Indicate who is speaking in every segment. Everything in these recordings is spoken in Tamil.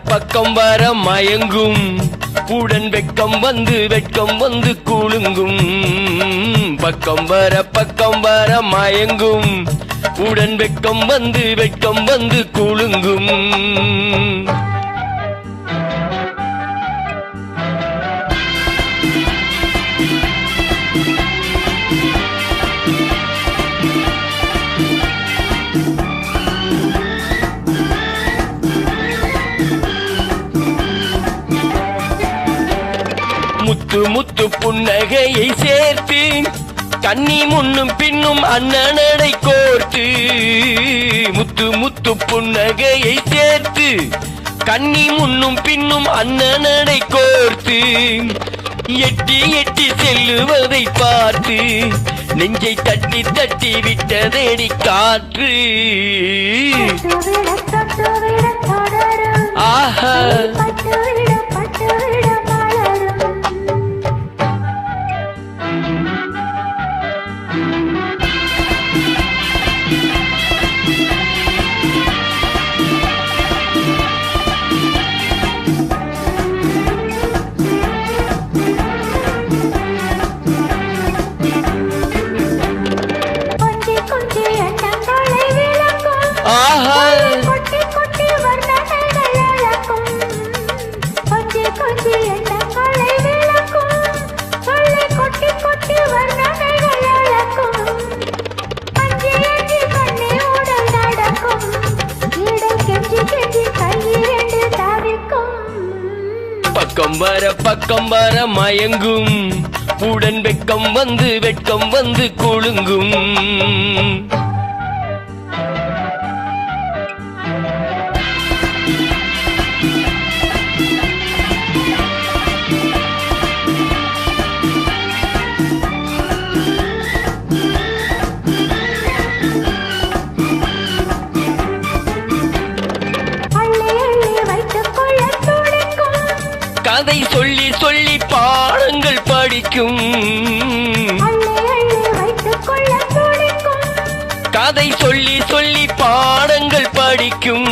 Speaker 1: பக்கம் வர மயங்கும் உடன் வெட்கம் வந்து குலுங்கும். பக்கம் வர மயங்கும் உடன் வெட்கம் வந்து குலுங்கும். முத்து முத்து புன்னகையை சேர்த்து கண்ணி முன்னும் பின்னும் அண்ணனடை கோர்த்து. முத்து முத்து புன்னகையை சேர்த்து கண்ணி முன்னும் பின்னும் அண்ணனடை கோர்த்து. எட்டி எட்டி செல்லுவதை பார்த்து நெஞ்சை தட்டி தட்டி விட்டதேடி காற்று. ஆஹா பக்கம் வர மயங்கும் உடன் வெட்கம் வந்து குலுங்கும். கதை சொல்லி சொல்லி பாடங்கள் படிக்கும். கதை சொல்லி சொல்லி பாடங்கள் படிக்கும்.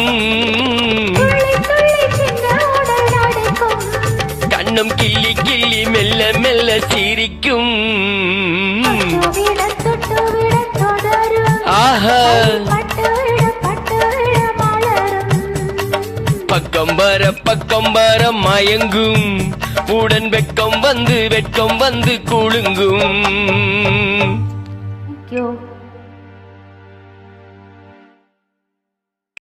Speaker 1: கண்ணம் கிள்ளி கிள்ளி மெல்ல மெல்ல சிரிக்கும். ஆஹா பக்கம் வர மயங்கும் உடன் வெட்கம் வந்து குலுங்கும்.